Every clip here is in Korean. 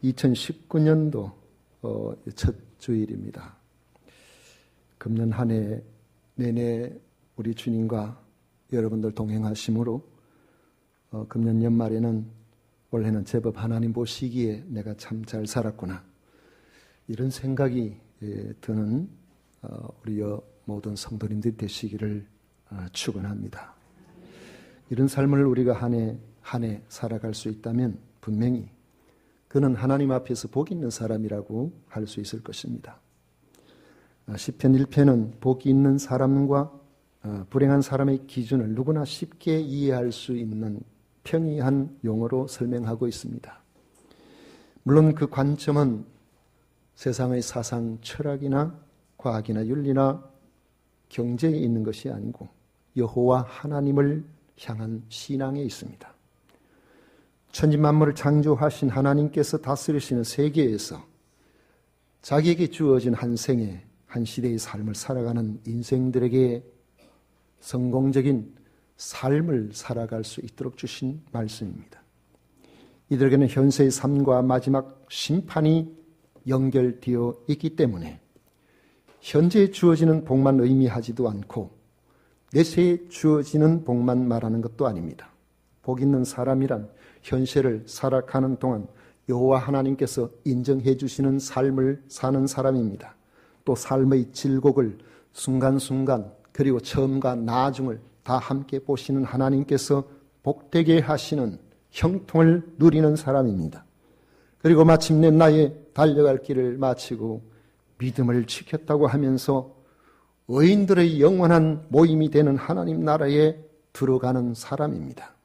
2019년도 첫 주일입니다. 금년 한 해 내내 우리 주님과 여러분들 동행하심으로 금년 연말에는 올해는 제법 하나님 보시기에 내가 참 잘 살았구나, 이런 생각이 드는 우리 모든 성도님들이 되시기를 축원합니다. 이런 삶을 우리가 한 해 살아갈 수 있다면 분명히 그는 하나님 앞에서 복 있는 사람이라고 할 수 있을 것입니다. 시편 1편은 복 있는 사람과 불행한 사람의 기준을 누구나 쉽게 이해할 수 있는 평이한 용어로 설명하고 있습니다. 물론 그 관점은 세상의 사상, 철학이나 과학이나 윤리나 경제에 있는 것이 아니고 여호와 하나님을 향한 신앙에 있습니다. 천지만물을 창조하신 하나님께서 다스리시는 세계에서 자기에게 주어진 한 생에 한 시대의 삶을 살아가는 인생들에게 성공적인 삶을 살아갈 수 있도록 주신 말씀입니다. 이들에게는 현세의 삶과 마지막 심판이 연결되어 있기 때문에 현재에 주어지는 복만 의미하지도 않고 내세에 주어지는 복만 말하는 것도 아닙니다. 복 있는 사람이란 현세를 살아가는 동안 여호와 하나님께서 인정해 주시는 삶을 사는 사람입니다. 또 삶의 질곡을 순간순간 그리고 처음과 나중을 다 함께 보시는 하나님께서 복되게 하시는 형통을 누리는 사람입니다. 그리고 마침내 나의 달려갈 길을 마치고 믿음을 지켰다고 하면서 의인들의 영원한 모임이 되는 하나님 나라에 들어가는 사람입니다.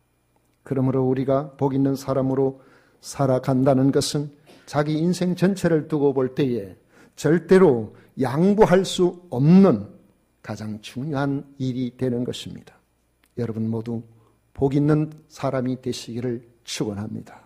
그러므로 우리가 복 있는 사람으로 살아간다는 것은 자기 인생 전체를 두고 볼 때에 절대로 양보할 수 없는 가장 중요한 일이 되는 것입니다. 여러분 모두 복 있는 사람이 되시기를 축원합니다.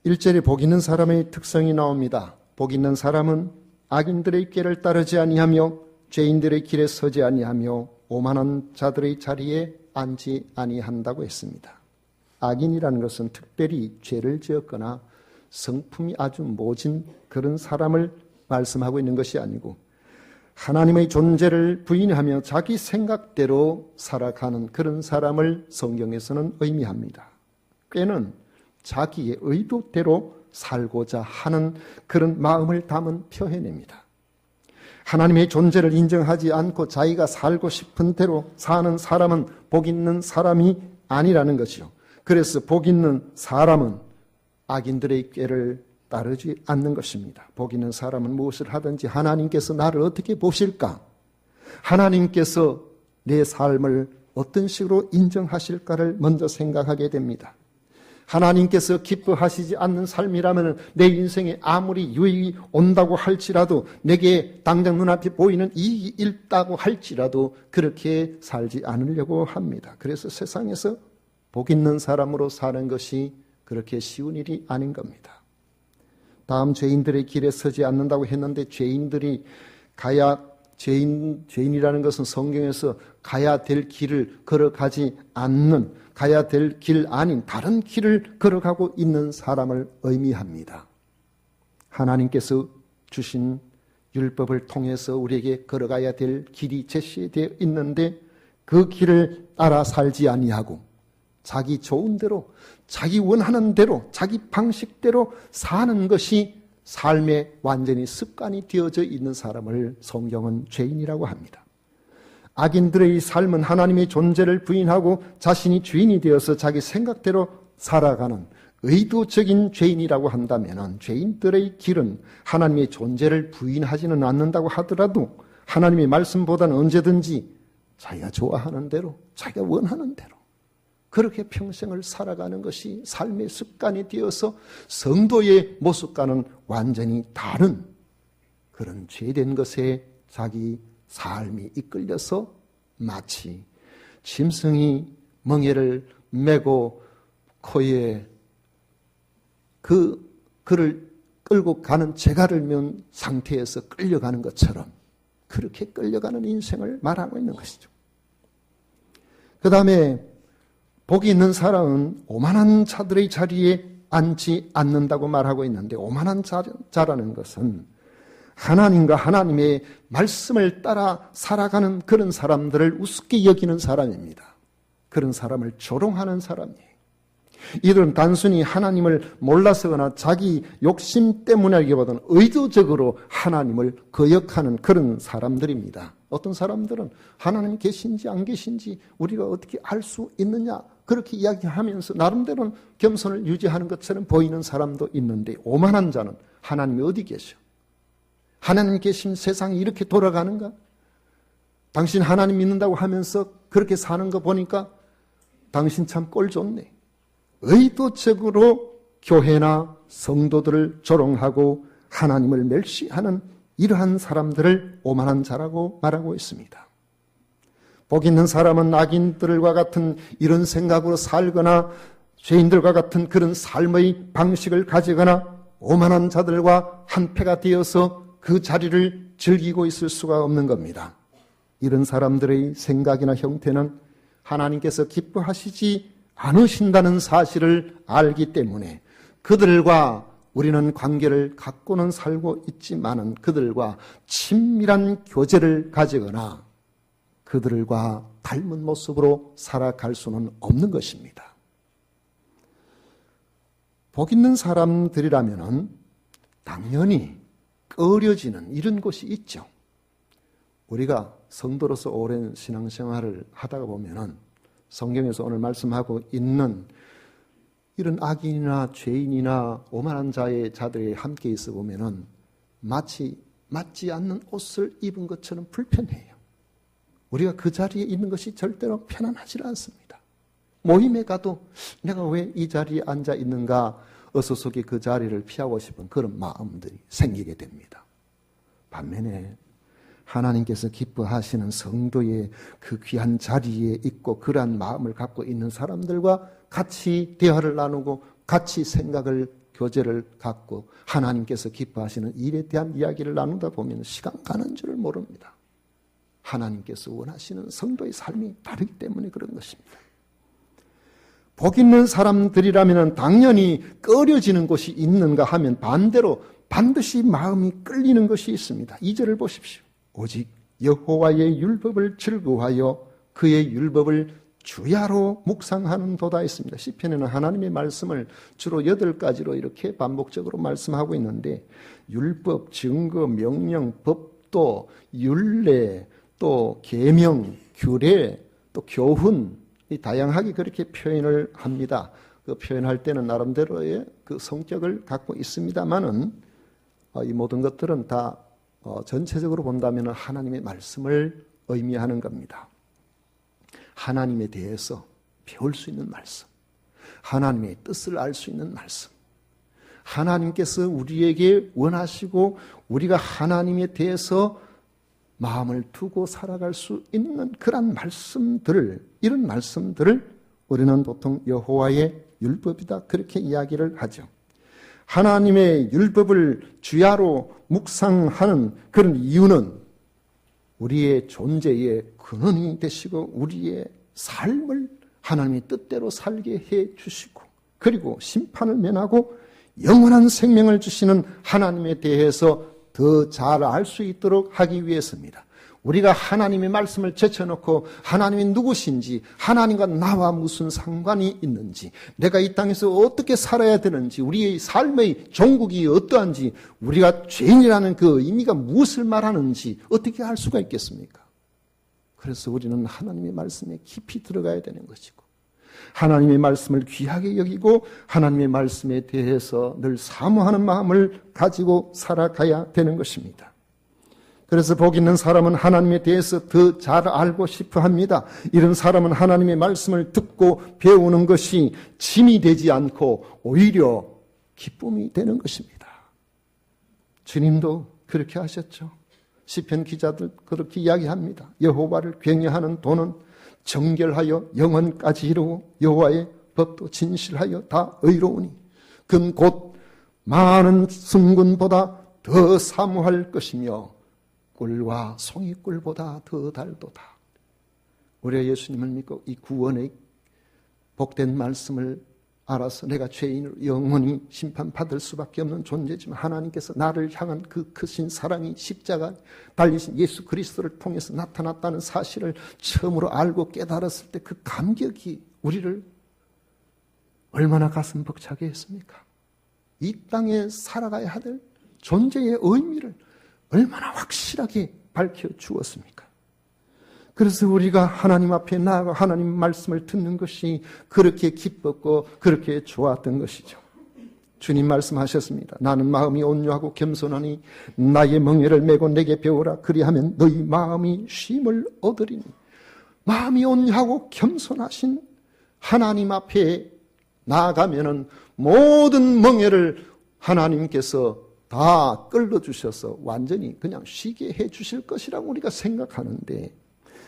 1절에 복 있는 사람의 특성이 나옵니다. 복 있는 사람은 악인들의 길을 따르지 아니하며 죄인들의 길에 서지 아니하며 오만한 자들의 자리에 앉지 아니한다고 했습니다. 악인이라는 것은 특별히 죄를 지었거나 성품이 아주 모진 그런 사람을 말씀하고 있는 것이 아니고 하나님의 존재를 부인하며 자기 생각대로 살아가는 그런 사람을 성경에서는 의미합니다. 꾀는 자기의 의도대로 살고자 하는 그런 마음을 담은 표현입니다. 하나님의 존재를 인정하지 않고 자기가 살고 싶은 대로 사는 사람은 복 있는 사람이 아니라는 것이요. 그래서 복 있는 사람은 악인들의 꾀를 따르지 않는 것입니다. 복 있는 사람은 무엇을 하든지 하나님께서 나를 어떻게 보실까? 하나님께서 내 삶을 어떤 식으로 인정하실까를 먼저 생각하게 됩니다. 하나님께서 기뻐하시지 않는 삶이라면 내 인생에 아무리 유익이 온다고 할지라도 내게 당장 눈앞에 보이는 이익이 있다고 할지라도 그렇게 살지 않으려고 합니다. 그래서 세상에서 복 있는 사람으로 사는 것이 그렇게 쉬운 일이 아닌 겁니다. 다음 죄인들의 길에 서지 않는다고 했는데 죄인들이 죄인이라는 것은 성경에서 가야 될 길을 걸어가지 않는, 가야 될 길 아닌 다른 길을 걸어가고 있는 사람을 의미합니다. 하나님께서 주신 율법을 통해서 우리에게 걸어가야 될 길이 제시되어 있는데 그 길을 따라 살지 아니하고 자기 좋은 대로, 자기 원하는 대로, 자기 방식대로 사는 것이 삶에 완전히 습관이 되어져 있는 사람을 성경은 죄인이라고 합니다. 악인들의 삶은 하나님의 존재를 부인하고 자신이 주인이 되어서 자기 생각대로 살아가는 의도적인 죄인이라고 한다면 죄인들의 길은 하나님의 존재를 부인하지는 않는다고 하더라도 하나님의 말씀보다는 언제든지 자기가 좋아하는 대로, 자기가 원하는 대로 그렇게 평생을 살아가는 것이 삶의 습관이 되어서 성도의 모습과는 완전히 다른 그런 죄된 것에 자기 삶이 이끌려서 마치 짐승이 멍에를 메고 코에 그를 끌고 가는 재갈을 면 상태에서 끌려가는 것처럼 그렇게 끌려가는 인생을 말하고 있는 것이죠. 그 다음에 복이 있는 사람은 오만한 자들의 자리에 앉지 않는다고 말하고 있는데, 오만한 자라는 것은 하나님과 하나님의 말씀을 따라 살아가는 그런 사람들을 우습게 여기는 사람입니다. 그런 사람을 조롱하는 사람이에요. 이들은 단순히 하나님을 몰라서거나 자기 욕심 때문이라기보다는 의도적으로 하나님을 거역하는 그런 사람들입니다. 어떤 사람들은 하나님 계신지 안 계신지 우리가 어떻게 알 수 있느냐, 그렇게 이야기하면서 나름대로는 겸손을 유지하는 것처럼 보이는 사람도 있는데, 오만한 자는 하나님이 어디 계셔? 하나님 계신 세상이 이렇게 돌아가는가? 당신 하나님 믿는다고 하면서 그렇게 사는 거 보니까 당신 참 꼴 좋네. 의도적으로 교회나 성도들을 조롱하고 하나님을 멸시하는 이러한 사람들을 오만한 자라고 말하고 있습니다. 복 있는 사람은 악인들과 같은 이런 생각으로 살거나 죄인들과 같은 그런 삶의 방식을 가지거나 오만한 자들과 한패가 되어서 그 자리를 즐기고 있을 수가 없는 겁니다. 이런 사람들의 생각이나 형태는 하나님께서 기뻐하시지 않으신다는 사실을 알기 때문에 그들과 우리는 관계를 갖고는 살고 있지만은 그들과 친밀한 교제를 가지거나 그들과 닮은 모습으로 살아갈 수는 없는 것입니다. 복 있는 사람들이라면은 당연히 꺼려지는 이런 곳이 있죠. 우리가 성도로서 오랜 신앙생활을 하다가 보면은 성경에서 오늘 말씀하고 있는 이런 악인이나 죄인이나 오만한 자들이 함께 있어 보면은 마치 맞지 않는 옷을 입은 것처럼 불편해요. 우리가 그 자리에 있는 것이 절대로 편안하지 않습니다. 모임에 가도 내가 왜 이 자리에 앉아 있는가, 어서 속히 그 자리를 피하고 싶은 그런 마음들이 생기게 됩니다. 반면에 하나님께서 기뻐하시는 성도의 그 귀한 자리에 있고 그러한 마음을 갖고 있는 사람들과 같이 대화를 나누고 같이 생각을 교제를 갖고 하나님께서 기뻐하시는 일에 대한 이야기를 나누다 보면 시간 가는 줄을 모릅니다. 하나님께서 원하시는 성도의 삶이 다르기 때문에 그런 것입니다. 복 있는 사람들이라면 당연히 꺼려지는 곳이 있는가 하면 반대로 반드시 마음이 끌리는 것이 있습니다. 2절을 보십시오. 오직 여호와의 율법을 즐거워하여 그의 율법을 주야로 묵상하는 도다 했습니다. 시편에는 하나님의 말씀을 주로 8가지로 이렇게 반복적으로 말씀하고 있는데, 율법, 증거, 명령, 법도, 율례, 또 계명, 규례, 또 교훈, 다양하게 그렇게 표현을 합니다. 그 표현할 때는 나름대로의 그 성격을 갖고 있습니다만은 이 모든 것들은 다 전체적으로 본다면 하나님의 말씀을 의미하는 겁니다. 하나님에 대해서 배울 수 있는 말씀, 하나님의 뜻을 알 수 있는 말씀, 하나님께서 우리에게 원하시고 우리가 하나님에 대해서 마음을 두고 살아갈 수 있는 그런 말씀들을, 이런 말씀들을 우리는 보통 여호와의 율법이다 그렇게 이야기를 하죠. 하나님의 율법을 주야로 묵상하는 그런 이유는 우리의 존재의 근원이 되시고 우리의 삶을 하나님의 뜻대로 살게 해 주시고, 그리고 심판을 면하고 영원한 생명을 주시는 하나님에 대해서 더 잘 알 수 있도록 하기 위해서입니다. 우리가 하나님의 말씀을 제쳐놓고 하나님이 누구신지, 하나님과 나와 무슨 상관이 있는지, 내가 이 땅에서 어떻게 살아야 되는지, 우리의 삶의 종국이 어떠한지, 우리가 죄인이라는 그 의미가 무엇을 말하는지 어떻게 알 수가 있겠습니까? 그래서 우리는 하나님의 말씀에 깊이 들어가야 되는 것이고, 하나님의 말씀을 귀하게 여기고 하나님의 말씀에 대해서 늘 사모하는 마음을 가지고 살아가야 되는 것입니다. 그래서 복 있는 사람은 하나님에 대해서 더 잘 알고 싶어 합니다. 이런 사람은 하나님의 말씀을 듣고 배우는 것이 짐이 되지 않고 오히려 기쁨이 되는 것입니다. 주님도 그렇게 하셨죠. 시편 기자들 그렇게 이야기합니다. 여호와를 경외하는 도는 정결하여 영원까지 이루고 여호와의 법도 진실하여 다 의로우니 그는 곧 많은 순금보다 더 사모할 것이며 꿀과 송이꿀보다 더 달도다. 우리가 예수님을 믿고 이 구원의 복된 말씀을 알아서 내가 죄인으로 영원히 심판받을 수밖에 없는 존재지만 하나님께서 나를 향한 그 크신 사랑이 십자가 달리신 예수 그리스도를 통해서 나타났다는 사실을 처음으로 알고 깨달았을 때 그 감격이 우리를 얼마나 가슴 벅차게 했습니까? 이 땅에 살아가야 할 존재의 의미를 얼마나 확실하게 밝혀주었습니까? 그래서 우리가 하나님 앞에 나아가 하나님 말씀을 듣는 것이 그렇게 기뻤고 그렇게 좋았던 것이죠. 주님 말씀하셨습니다. 나는 마음이 온유하고 겸손하니 나의 멍에를 메고 내게 배우라. 그리하면 너희 마음이 쉼을 얻으리니. 마음이 온유하고 겸손하신 하나님 앞에 나아가면은 모든 멍에를 하나님께서 다 끌어주셔서 완전히 그냥 쉬게 해주실 것이라고 우리가 생각하는데,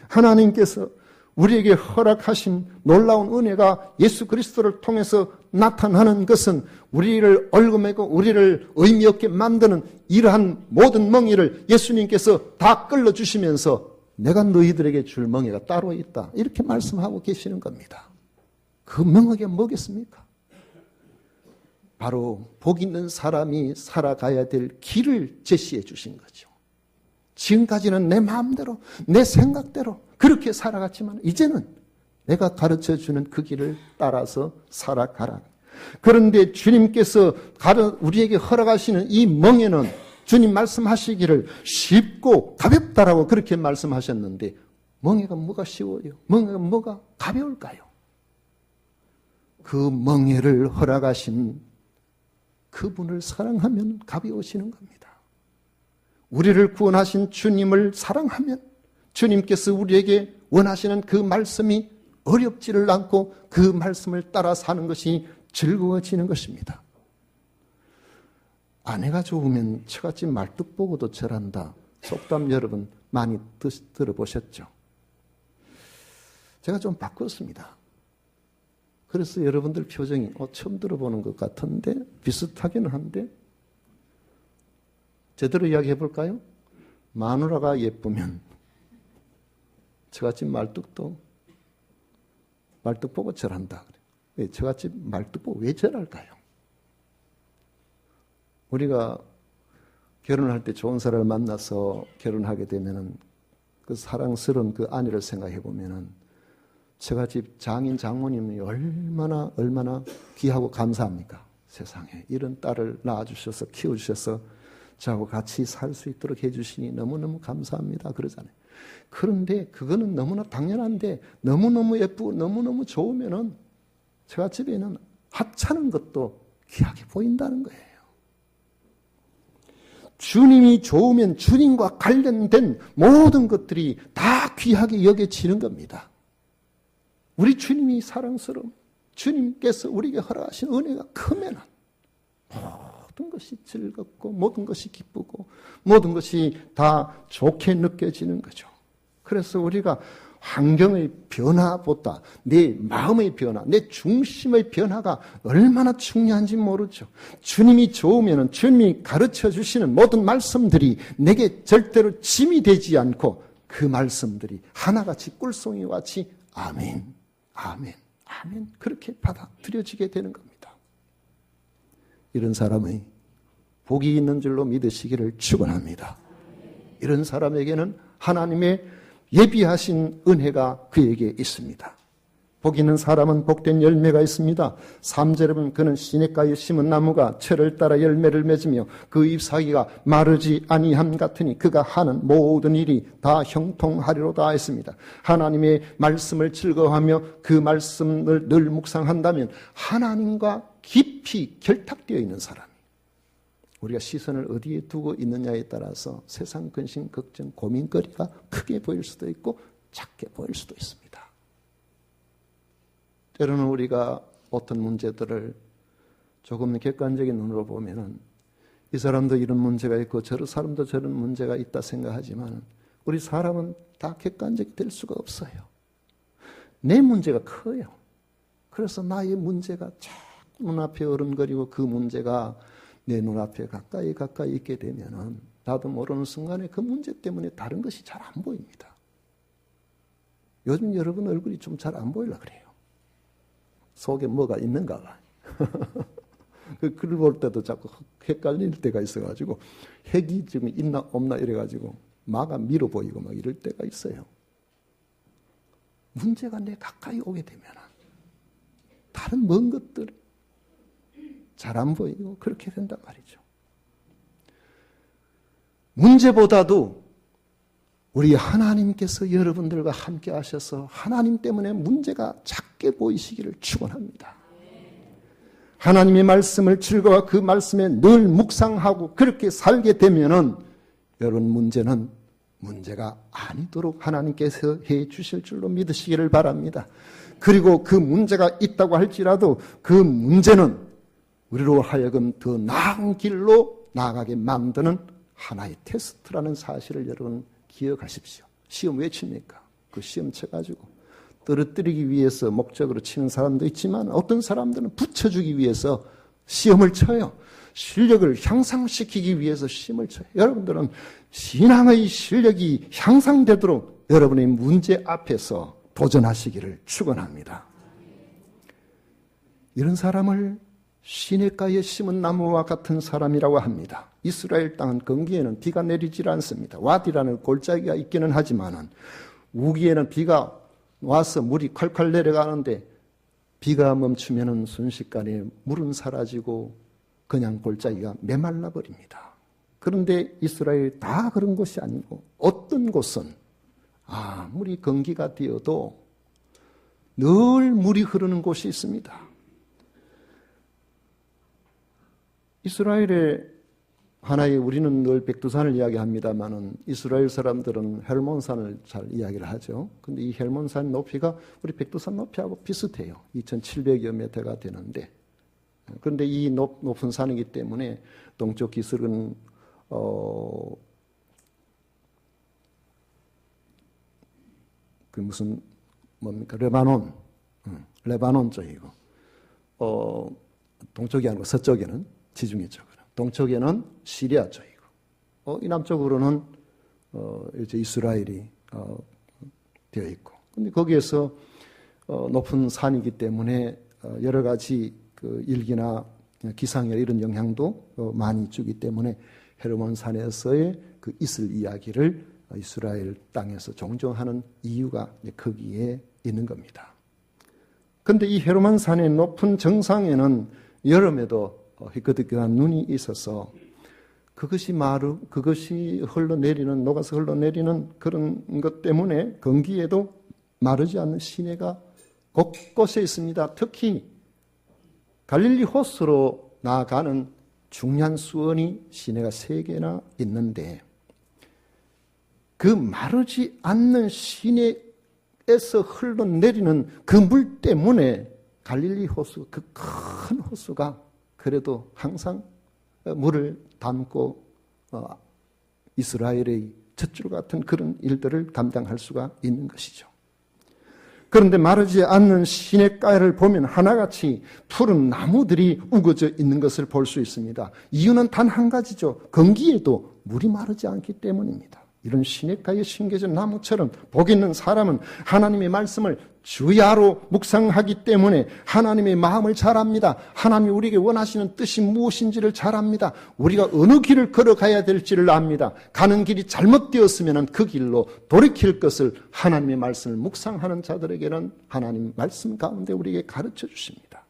하나님께서 우리에게 허락하신 놀라운 은혜가 예수 그리스도를 통해서 나타나는 것은 우리를 얽어매고 우리를 의미 없게 만드는 이러한 모든 멍에를 예수님께서 다 끌어주시면서 내가 너희들에게 줄 멍에가 따로 있다, 이렇게 말씀하고 계시는 겁니다. 그 멍에가 뭐겠습니까? 바로 복 있는 사람이 살아가야 될 길을 제시해 주신 거죠. 지금까지는 내 마음대로 내 생각대로 그렇게 살아갔지만 이제는 내가 가르쳐주는 그 길을 따라서 살아가라. 그런데 주님께서 우리에게 허락하시는 이 멍에는 주님 말씀하시기를 쉽고 가볍다라고 그렇게 말씀하셨는데, 멍에가 뭐가 쉬워요? 멍에가 뭐가 가벼울까요? 그 멍에를 허락하신 그분을 사랑하면 가벼워지는 겁니다. 우리를 구원하신 주님을 사랑하면 주님께서 우리에게 원하시는 그 말씀이 어렵지를 않고 그 말씀을 따라 사는 것이 즐거워지는 것입니다. 아내가 좋으면 처갓집 말뚝 보고도 절한다. 속담 여러분 많이 들어보셨죠? 제가 좀 바꿨습니다. 그래서 여러분들 표정이 처음 들어보는 것 같은데 비슷하기는 한데, 제대로 이야기해 볼까요? 마누라가 예쁘면 처갓집 말뚝도 말뚝 보고 절한다. 왜 처갓집 말뚝 보고 왜 절할까요? 우리가 결혼할 때 좋은 사람을 만나서 결혼하게 되면은 그 사랑스러운 그 아내를 생각해 보면은 처갓집 장인 장모님이 얼마나 귀하고 감사합니까? 세상에 이런 딸을 낳아주셔서 키워주셔서 저하고 같이 살 수 있도록 해주시니 너무너무 감사합니다 그러잖아요. 그런데 그거는 너무나 당연한데 너무너무 예쁘고 너무너무 좋으면은 처갓집에는 하찮은 것도 귀하게 보인다는 거예요. 주님이 좋으면 주님과 관련된 모든 것들이 다 귀하게 여겨지는 겁니다. 우리 주님이 사랑스러움, 주님께서 우리에게 허락하신 은혜가 크면은 모든 것이 즐겁고 모든 것이 기쁘고 모든 것이 다 좋게 느껴지는 거죠. 그래서 우리가 환경의 변화보다 내 마음의 변화, 내 중심의 변화가 얼마나 중요한지 모르죠. 주님이 좋으면 주님이 가르쳐 주시는 모든 말씀들이 내게 절대로 짐이 되지 않고 그 말씀들이 하나같이 꿀송이와 같이 아멘, 아멘, 아멘 그렇게 받아들여지게 되는 겁니다. 이런 사람의 복이 있는 줄로 믿으시기를 축원합니다. 이런 사람에게는 하나님의 예비하신 은혜가 그에게 있습니다. 복 있는 사람은 복된 열매가 있습니다. 3절에 보면 그는 시냇가에 심은 나무가 철을 따라 열매를 맺으며 그 잎사귀가 마르지 아니함 같으니 그가 하는 모든 일이 다 형통하리로다 했습니다. 하나님의 말씀을 즐거워하며 그 말씀을 늘 묵상한다면 하나님과 깊이 결탁되어 있는 사람, 우리가 시선을 어디에 두고 있느냐에 따라서 세상 근심, 걱정, 고민거리가 크게 보일 수도 있고 작게 보일 수도 있습니다. 때로는 우리가 어떤 문제들을 조금 객관적인 눈으로 보면은 이 사람도 이런 문제가 있고 저 사람도 저런 문제가 있다 생각하지만 우리 사람은 다 객관적이 될 수가 없어요. 내 문제가 커요. 그래서 나의 문제가 자꾸 눈앞에 어른거리고 그 문제가 내 눈앞에 가까이 있게 되면은 나도 모르는 순간에 그 문제 때문에 다른 것이 잘 안 보입니다. 요즘 여러분 얼굴이 좀 잘 안 보이려 그래요. 속에 뭐가 있는가 봐. 그 글을 볼 때도 자꾸 헷갈릴 때가 있어가지고 핵이 지금 있나 없나 이래가지고 마가 밀어 보이고 막 이럴 때가 있어요. 문제가 내 가까이 오게 되면 다른 먼 것들이 잘 안 보이고 그렇게 된단 말이죠. 문제보다도 우리 하나님께서 여러분들과 함께 하셔서 하나님 때문에 문제가 작게 보이시기를 축원합니다. 하나님의 말씀을 즐거워 그 말씀에 늘 묵상하고 그렇게 살게 되면은 여러분 문제는 문제가 아니도록 하나님께서 해 주실 줄로 믿으시기를 바랍니다. 그리고 그 문제가 있다고 할지라도 그 문제는 우리로 하여금 더 나은 길로 나아가게 만드는 하나의 테스트라는 사실을 여러분 기억하십시오. 시험 왜 칩니까? 그 시험 쳐가지고 떨어뜨리기 위해서 목적으로 치는 사람도 있지만 어떤 사람들은 붙여주기 위해서 시험을 쳐요. 실력을 향상시키기 위해서 시험을 쳐요. 여러분들은 신앙의 실력이 향상되도록 여러분의 문제 앞에서 도전하시기를 축원합니다. 이런 사람을 시냇가에 심은 나무와 같은 사람이라고 합니다. 이스라엘 땅은 건기에는 비가 내리질 않습니다. 와디라는 골짜기가 있기는 하지만은 우기에는 비가 와서 물이 콸콸 내려가는데 비가 멈추면은 순식간에 물은 사라지고 그냥 골짜기가 메말라 버립니다. 그런데 이스라엘 다 그런 것이 아니고 어떤 곳은 아무리 건기가 되어도 늘 물이 흐르는 곳이 있습니다. 이스라엘의 하나의 우리는 늘 백두산을 이야기합니다만은 이스라엘 사람들은 헬몬산을 잘 이야기를 하죠. 근데 이 헬몬산 높이가 우리 백두산 높이하고 비슷해요. 2,700여 미터가 되는데 그런데 이 높은 산이기 때문에 동쪽 기슭은 그 무슨 뭡니까 레바논 쪽이고 동쪽이 아니고 서쪽에는 지중해 쪽으로 동쪽에는 시리아 쪽이고 이 남쪽으로는 이제 이스라엘이 되어 있고 근데 거기에서 높은 산이기 때문에 여러 가지 그 일기나 기상열 이런 영향도 많이 주기 때문에 헤르몬 산에서의 그 이슬 이야기를 이스라엘 땅에서 종종 하는 이유가 거기에 있는 겁니다. 그런데 이 헤르몬 산의 높은 정상에는 여름에도 희끗희끗한 눈이 있어서 그것이 흘러내리는 녹아서 흘러내리는 그런 것 때문에 건기에도 마르지 않는 시내가 곳곳에 있습니다. 특히 갈릴리 호수로 나아가는 중요한 수원이 시내가 3개나 있는데 그 마르지 않는 시내에서 흘러내리는 그 물 때문에 갈릴리 호수, 그 큰 호수가 그래도 항상 물을 담고 이스라엘의 젖줄 같은 그런 일들을 감당할 수가 있는 것이죠. 그런데 마르지 않는 시냇가를 보면 하나같이 푸른 나무들이 우거져 있는 것을 볼 수 있습니다. 이유는 단 한 가지죠. 건기에도 물이 마르지 않기 때문입니다. 이런 시냇가에 심겨진 나무처럼 복 있는 사람은 하나님의 말씀을 주야로 묵상하기 때문에 하나님의 마음을 잘 압니다. 하나님이 우리에게 원하시는 뜻이 무엇인지를 잘 압니다. 우리가 어느 길을 걸어가야 될지를 압니다. 가는 길이 잘못되었으면 그 길로 돌이킬 것을 하나님의 말씀을 묵상하는 자들에게는 하나님 말씀 가운데 우리에게 가르쳐 주십니다.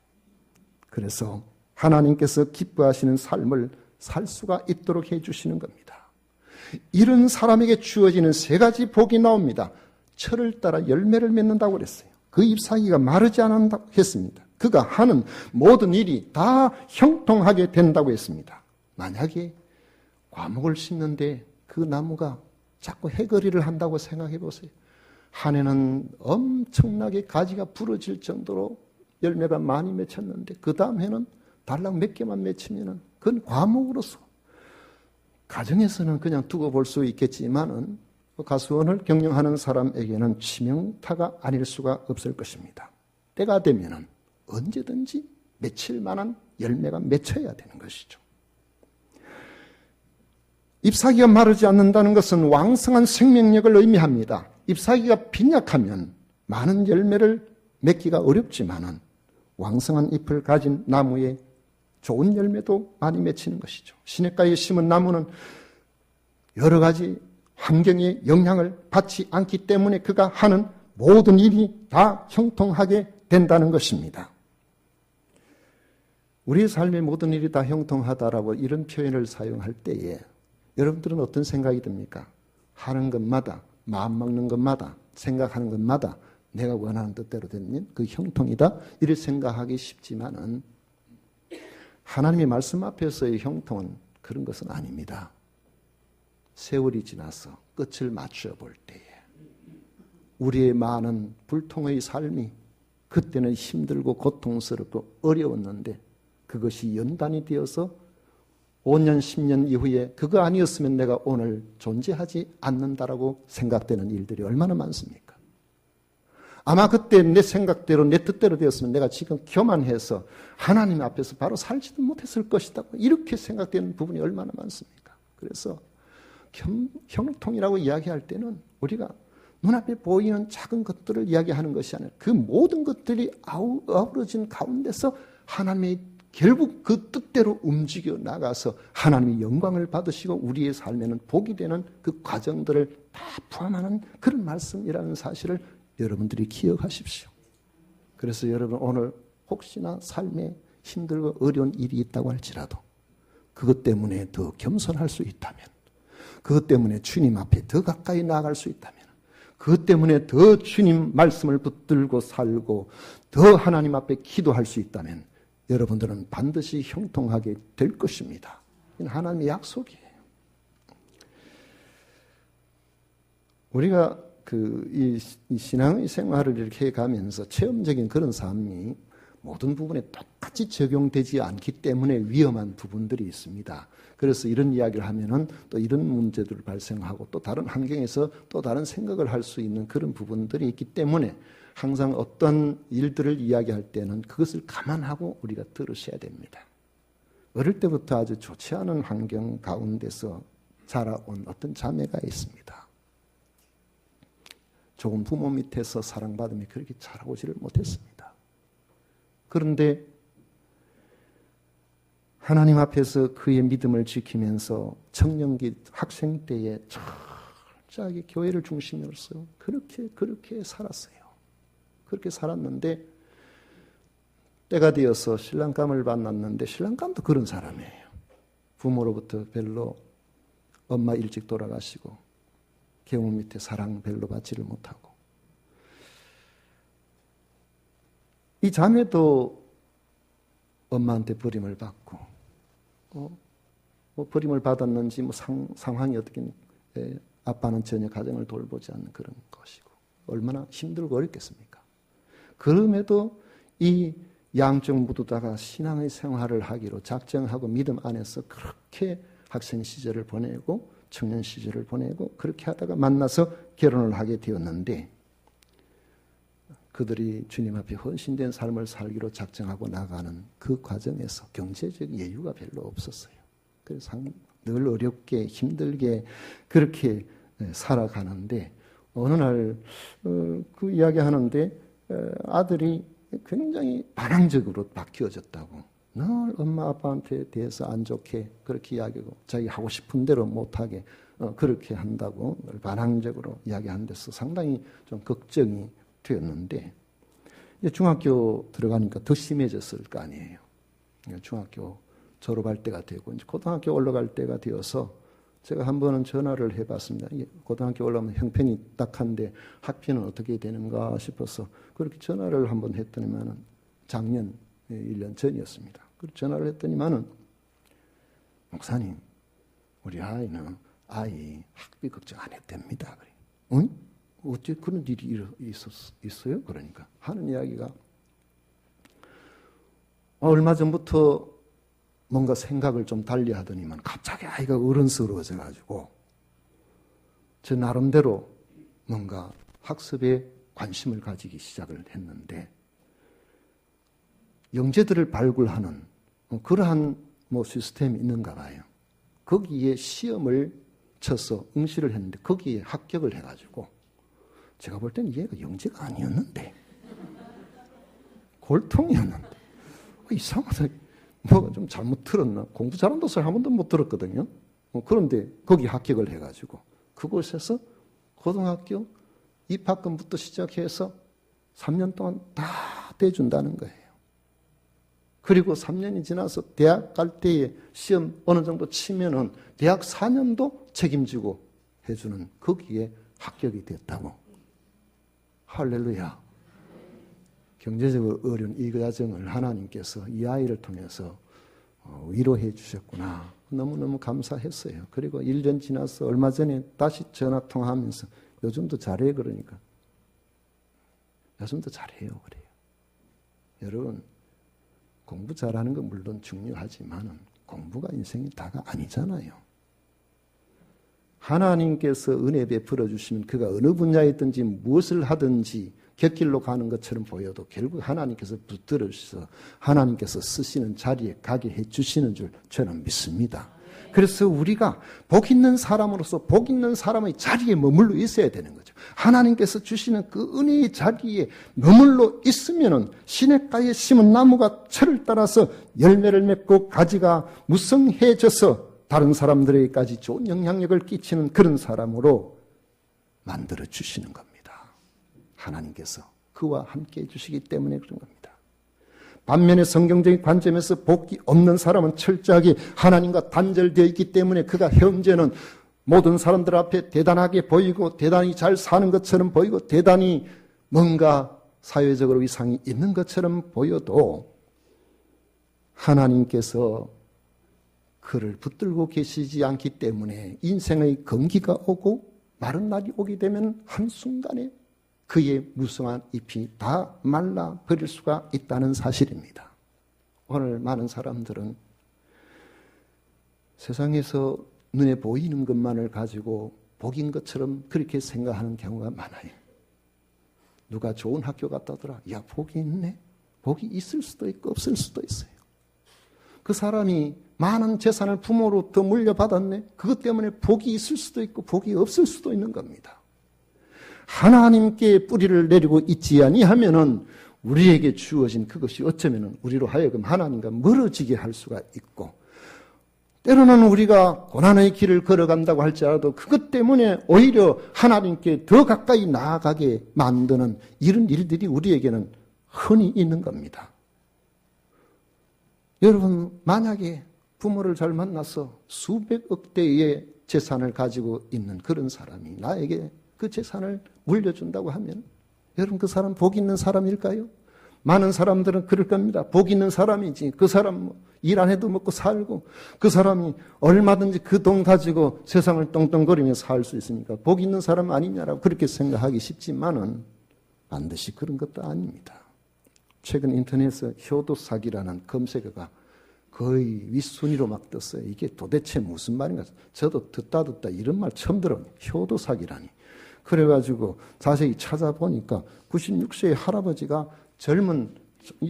그래서 하나님께서 기뻐하시는 삶을 살 수가 있도록 해 주시는 겁니다. 이런 사람에게 주어지는 3가지 복이 나옵니다. 철을 따라 열매를 맺는다고 그랬어요. 그 잎사귀가 마르지 않는다고 했습니다. 그가 하는 모든 일이 다 형통하게 된다고 했습니다. 만약에 과목을 심는데 그 나무가 자꾸 해거리를 한다고 생각해 보세요. 한 해는 엄청나게 가지가 부러질 정도로 열매가 많이 맺혔는데 그 다음 해는 달랑 몇 개만 맺히면은 그건 과목으로서 가정에서는 그냥 두고 볼 수 있겠지만은 가수원을 경영하는 사람에게는 치명타가 아닐 수가 없을 것입니다. 때가 되면은 언제든지 맺힐 만한 열매가 맺혀야 되는 것이죠. 잎사귀가 마르지 않는다는 것은 왕성한 생명력을 의미합니다. 잎사귀가 빈약하면 많은 열매를 맺기가 어렵지만은 왕성한 잎을 가진 나무에 좋은 열매도 많이 맺히는 것이죠. 시냇가에 심은 나무는 여러 가지 환경의 영향을 받지 않기 때문에 그가 하는 모든 일이 다 형통하게 된다는 것입니다. 우리의 삶의 모든 일이 다 형통하다라고 이런 표현을 사용할 때에 여러분들은 어떤 생각이 듭니까? 하는 것마다, 마음 먹는 것마다, 생각하는 것마다 내가 원하는 뜻대로 되면 그 형통이다 이렇게 생각하기 쉽지만은 하나님의 말씀 앞에서의 형통은 그런 것은 아닙니다. 세월이 지나서 끝을 맞춰 볼 때에 우리의 많은 불통의 삶이 그때는 힘들고 고통스럽고 어려웠는데 그것이 연단이 되어서 5년, 10년 이후에 그거 아니었으면 내가 오늘 존재하지 않는다라고 생각되는 일들이 얼마나 많습니까? 아마 그때 내 생각대로 내 뜻대로 되었으면 내가 지금 교만해서 하나님 앞에서 바로 살지도 못했을 것이다. 이렇게 생각되는 부분이 얼마나 많습니까? 그래서 형통이라고 이야기할 때는 우리가 눈앞에 보이는 작은 것들을 이야기하는 것이 아니라 그 모든 것들이 아우러진 가운데서 하나님의 결국 그 뜻대로 움직여 나가서 하나님의 영광을 받으시고 우리의 삶에는 복이 되는 그 과정들을 다 포함하는 그런 말씀이라는 사실을 여러분들이 기억하십시오. 그래서 여러분 오늘 혹시나 삶에 힘들고 어려운 일이 있다고 할지라도 그것 때문에 더 겸손할 수 있다면, 그것 때문에 주님 앞에 더 가까이 나아갈 수 있다면, 그것 때문에 더 주님 말씀을 붙들고 살고 더 하나님 앞에 기도할 수 있다면 여러분들은 반드시 형통하게 될 것입니다. 이건 하나님의 약속이에요. 우리가 이 신앙의 생활을 이렇게 해가면서 체험적인 그런 삶이 모든 부분에 똑같이 적용되지 않기 때문에 위험한 부분들이 있습니다. 그래서 이런 이야기를 하면은 또 이런 문제들을 발생하고 또 다른 환경에서 또 다른 생각을 할 수 있는 그런 부분들이 있기 때문에 항상 어떤 일들을 이야기할 때는 그것을 감안하고 우리가 들으셔야 됩니다. 어릴 때부터 아주 좋지 않은 환경 가운데서 자라온 어떤 자매가 있습니다. 좋은 부모 밑에서 사랑받으며 그렇게 자라오지를 못했습니다. 그런데 하나님 앞에서 그의 믿음을 지키면서 청년기 학생 때에 철저하게 교회를 중심으로서 그렇게 살았어요. 그렇게 살았는데 때가 되어서 신랑감을 만났는데 신랑감도 그런 사람이에요. 부모로부터 별로 엄마 일찍 돌아가시고 계모 밑에 사랑 별로 받지를 못하고 이 자매도 엄마한테 버림을 받고 버림을 받았는지 상황이 어떻게 아빠는 전혀 가정을 돌보지 않는 그런 것이고 얼마나 힘들고 어렵겠습니까? 그럼에도 이 양쪽 모두 다가 신앙의 생활을 하기로 작정하고 믿음 안에서 그렇게 학생 시절을 보내고 청년 시절을 보내고 그렇게 하다가 만나서 결혼을 하게 되었는데 그들이 주님 앞에 헌신된 삶을 살기로 작정하고 나가는 그 과정에서 경제적 여유가 별로 없었어요. 그래서 늘 어렵게 힘들게 그렇게 살아가는데 어느 날 그 이야기하는데 아들이 굉장히 반항적으로 바뀌어졌다고 늘 엄마 아빠한테 대해서 안 좋게 그렇게 이야기하고 자기 하고 싶은 대로 못하게 그렇게 한다고 반항적으로 이야기하는 데서 상당히 좀 걱정이 되었는데 중학교 들어가니까 더 심해졌을 거 아니에요. 중학교 졸업할 때가 되고 이제 고등학교 올라갈 때가 되어서 제가 한 번은 전화를 해봤습니다. 고등학교 올라오면 형편이 딱한데 학비는 어떻게 되는가 싶어서 그렇게 전화를 한번 했더니만은 작년 1년 전이었습니다. 그래서 전화를 했더니만은 목사님, 우리 아이는 학비 걱정 안 해도 됩니다. 그래. 응? 어째 그런 일이 있어요? 그러니까 하는 이야기가 얼마 전부터 뭔가 생각을 좀 달리 하더니만 갑자기 아이가 어른스러워져 가지고 저 나름대로 뭔가 학습에 관심을 가지기 시작을 했는데 영재들을 발굴하는 그러한 시스템이 있는가 봐요. 거기에 시험을 쳐서 응시를 했는데 거기에 합격을 해가지고 제가 볼 때는 얘가 영재가 아니었는데 골통이었는데 이상하다. 뭐가 좀 잘못 들었나? 공부 잘한다는 소리 한 번도 못 들었거든요. 그런데 거기 합격을 해가지고 그곳에서 고등학교 입학금부터 시작해서 3년 동안 다 대준다는 거예요. 그리고 3년이 지나서 대학 갈 때에 시험 어느 정도 치면은 대학 4년도 책임지고 해주는 거기에 합격이 됐다고. 할렐루야. 경제적으로 어려운 이 과정을 하나님께서 이 아이를 통해서 위로해 주셨구나. 너무너무 감사했어요. 그리고 1년 지나서 얼마 전에 다시 전화통화하면서 요즘도 잘해 그러니까. 요즘도 잘해요 그래요. 여러분 공부 잘하는 건 물론 중요하지만 공부가 인생이 다가 아니잖아요. 하나님께서 은혜 베풀어 주시면 그가 어느 분야에 있든지 무엇을 하든지 곁길로 가는 것처럼 보여도 결국 하나님께서 붙들어 주셔서 하나님께서 쓰시는 자리에 가게 해 주시는 줄 저는 믿습니다. 그래서 우리가 복 있는 사람으로서 복 있는 사람의 자리에 머물러 있어야 되는 거죠. 하나님께서 주시는 그 은혜의 자리에 머물러 있으면은 시냇가에 심은 나무가 철을 따라서 열매를 맺고 가지가 무성해져서 다른 사람들에게까지 좋은 영향력을 끼치는 그런 사람으로 만들어 주시는 겁니다. 하나님께서 그와 함께 해주시기 때문에 그런 겁니다. 반면에 성경적인 관점에서 복이 없는 사람은 철저하게 하나님과 단절되어 있기 때문에 그가 현재는 모든 사람들 앞에 대단하게 보이고 대단히 잘 사는 것처럼 보이고 대단히 뭔가 사회적으로 위상이 있는 것처럼 보여도 하나님께서 그를 붙들고 계시지 않기 때문에 인생의 건기가 오고 마른 날이 오게 되면 한순간에 그의 무성한 잎이 다 말라버릴 수가 있다는 사실입니다. 오늘 많은 사람들은 세상에서 눈에 보이는 것만을 가지고 복인 것처럼 그렇게 생각하는 경우가 많아요. 누가 좋은 학교 갔다더라. 야, 복이 있네. 복이 있을 수도 있고 없을 수도 있어요. 그 사람이 많은 재산을 부모로부터 물려받았네. 그것 때문에 복이 있을 수도 있고 복이 없을 수도 있는 겁니다. 하나님께 뿌리를 내리고 있지 아니하면은 우리에게 주어진 그것이 어쩌면은 우리로 하여금 하나님과 멀어지게 할 수가 있고 때로는 우리가 고난의 길을 걸어간다고 할지라도 그것 때문에 오히려 하나님께 더 가까이 나아가게 만드는 이런 일들이 우리에게는 흔히 있는 겁니다. 여러분 만약에 부모를 잘 만나서 수백억 대의 재산을 가지고 있는 그런 사람이 나에게 그 재산을 물려준다고 하면 여러분 그 사람 복 있는 사람일까요? 많은 사람들은 그럴 겁니다. 복 있는 사람이지. 그 사람 일 안 해도 먹고 살고 그 사람이 얼마든지 그 돈 가지고 세상을 떵떵거리며 살 수 있으니까 복 있는 사람 아니냐라고 그렇게 생각하기 쉽지만은 반드시 그런 것도 아닙니다. 최근 인터넷에서 효도 사기라는 검색어가 거의 윗순위로 막 떴어요. 이게 도대체 무슨 말인가? 저도 듣다 이런 말 처음 들어요. 효도 사기라니. 그래가지고 자세히 찾아보니까 96세의 할아버지가 젊은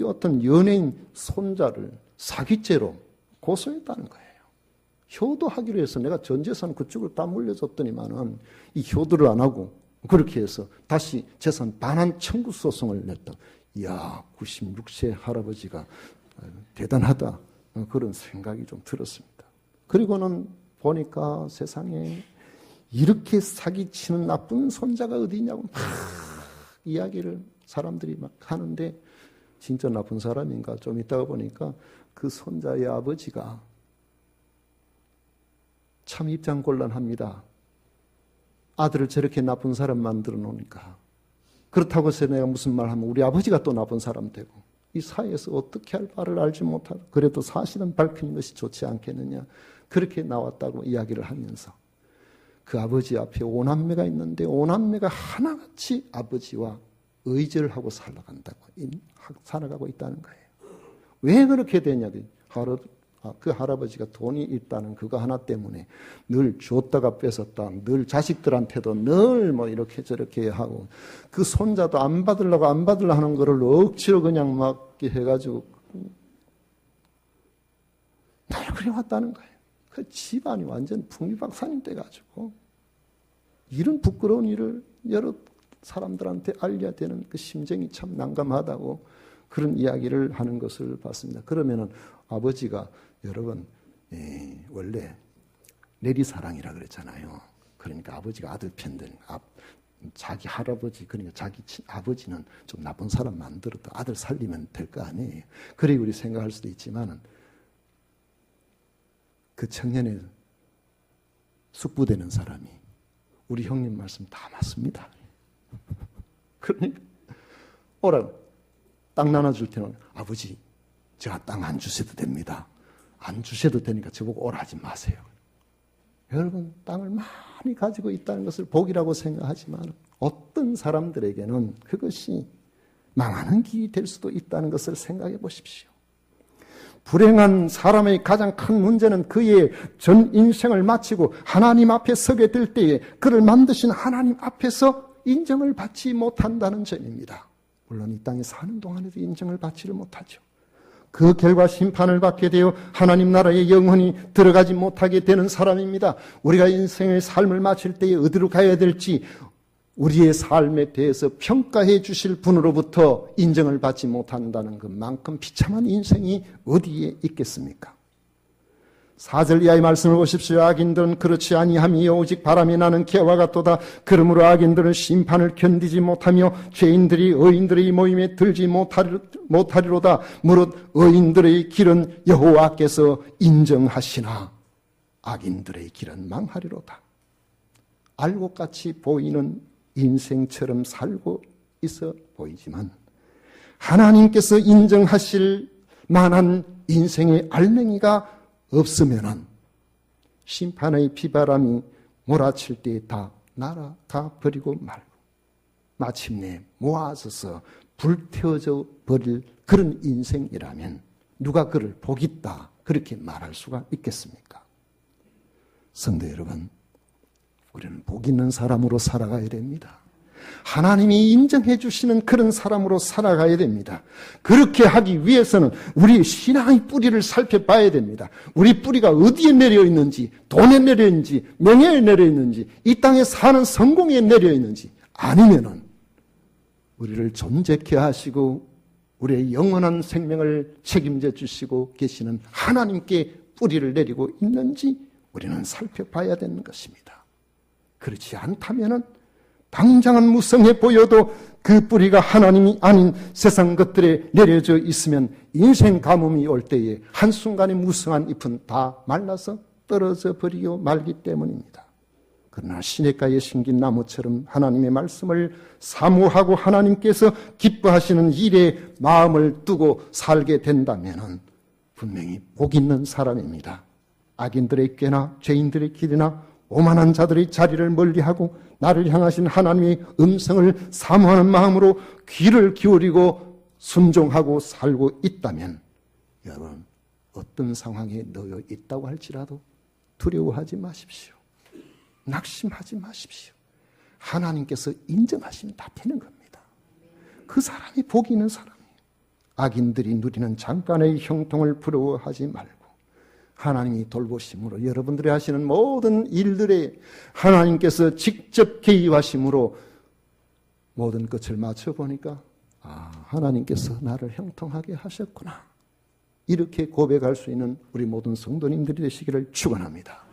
어떤 연예인 손자를 사기죄로 고소했다는 거예요. 효도하기로 해서 내가 전 재산 그쪽을 다 물려줬더니만은 이 효도를 안 하고 그렇게 해서 다시 재산 반환 청구 소송을 냈다. 이야, 96세 할아버지가 대단하다. 그런 생각이 좀 들었습니다. 그리고는 보니까 세상에 이렇게 사기치는 나쁜 손자가 어디 있냐고 막 이야기를 사람들이 막 하는데 진짜 나쁜 사람인가 좀 있다가 보니까 그 손자의 아버지가 참 입장곤란합니다. 아들을 저렇게 나쁜 사람 만들어 놓으니까 그렇다고 해서 내가 무슨 말 하면 우리 아버지가 또 나쁜 사람 되고 이 사회에서 어떻게 할 바를 알지 못하고 그래도 사실은 밝히는 것이 좋지 않겠느냐 그렇게 나왔다고 이야기를 하면서 그 아버지 앞에 오남매가 있는데 오남매가 하나같이 아버지와 의절을 하고 살아가고 있다는 거예요. 왜 그렇게 되냐? 그 할아버지가 돈이 있다는 그거 하나 때문에 늘 줬다가 뺏었다. 늘 자식들한테도 늘 뭐 이렇게 저렇게 하고 그 손자도 안 받으려고 하는 거를 억지로 그냥 막 해가지고 늘 그래 왔다는 거예요. 그 집안이 완전 풍비박산이 돼가지고 이런 부끄러운 일을 여러 사람들한테 알려야 되는 그 심정이 참 난감하다고 그런 이야기를 하는 것을 봤습니다. 그러면은 아버지가 여러분 원래 내리사랑이라 그랬잖아요. 그러니까 아버지가 아들 편들, 자기 할아버지, 그러니까 자기 아버지는 좀 나쁜 사람 만들어도 아들 살리면 될 거 아니에요. 그래 우리 생각할 수도 있지만은 그 청년의 숙부되는 사람이 우리 형님 말씀 다 맞습니다. 그러니까 오라고 땅 나눠줄 때는 아버지 제가 땅 안 주셔도 됩니다. 안 주셔도 되니까 저보고 오라 하지 마세요. 여러분 땅을 많이 가지고 있다는 것을 복이라고 생각하지만 어떤 사람들에게는 그것이 망하는 길이 될 수도 있다는 것을 생각해 보십시오. 불행한 사람의 가장 큰 문제는 그의 전 인생을 마치고 하나님 앞에 서게 될 때에 그를 만드신 하나님 앞에서 인정을 받지 못한다는 점입니다. 물론 이 땅에 사는 동안에도 인정을 받지를 못하죠. 그 결과 심판을 받게 되어 하나님 나라에 영원히 들어가지 못하게 되는 사람입니다. 우리가 인생의 삶을 마칠 때에 어디로 가야 될지 우리의 삶에 대해서 평가해 주실 분으로부터 인정을 받지 못한다는 것만큼 비참한 인생이 어디에 있겠습니까? 4절 이하의 말씀을 보십시오. 악인들은 그렇지 아니하며 오직 바람이 나는 개와 같도다. 그러므로 악인들은 심판을 견디지 못하며 죄인들이 의인들의 모임에 들지 못하리로다. 무릇 의인들의 길은 여호와께서 인정하시나 악인들의 길은 망하리로다. 알곡같이 보이는 인생처럼 살고 있어 보이지만 하나님께서 인정하실 만한 인생의 알맹이가 없으면은 심판의 비바람이 몰아칠 때 다 날아가 버리고 말고 마침내 모아져서 불태워져 버릴 그런 인생이라면 누가 그를 복 있다 그렇게 말할 수가 있겠습니까? 성도 여러분, 우리는 복 있는 사람으로 살아가야 됩니다. 하나님이 인정해 주시는 그런 사람으로 살아가야 됩니다. 그렇게 하기 위해서는 우리 신앙의 뿌리를 살펴봐야 됩니다. 우리 뿌리가 어디에 내려 있는지, 돈에 내려 있는지, 명예에 내려 있는지, 이 땅에 사는 성공에 내려 있는지, 아니면은 우리를 존재케 하시고 우리의 영원한 생명을 책임져 주시고 계시는 하나님께 뿌리를 내리고 있는지 우리는 살펴봐야 되는 것입니다. 그렇지 않다면은 당장은 무성해 보여도 그 뿌리가 하나님이 아닌 세상 것들에 내려져 있으면 인생 가뭄이 올 때에 한순간에 무성한 잎은 다 말라서 떨어져 버리고 말기 때문입니다. 그러나 시냇가에 심긴 나무처럼 하나님의 말씀을 사모하고 하나님께서 기뻐하시는 일에 마음을 두고 살게 된다면 분명히 복 있는 사람입니다. 악인들의 꾀나 죄인들의 길이나 오만한 자들의 자리를 멀리하고 나를 향하신 하나님의 음성을 사모하는 마음으로 귀를 기울이고 순종하고 살고 있다면 여러분 어떤 상황에 놓여 있다고 할지라도 두려워하지 마십시오. 낙심하지 마십시오. 하나님께서 인정하시면 다 되는 겁니다. 그 사람이 복이 있는 사람이에요. 악인들이 누리는 잠깐의 형통을 부러워하지 말고 하나님이 돌보심으로 여러분들이 하시는 모든 일들에 하나님께서 직접 개입하심으로 모든 것을 맞춰보니까 하나님께서 나를 형통하게 하셨구나. 이렇게 고백할 수 있는 우리 모든 성도님들이 되시기를 축원합니다.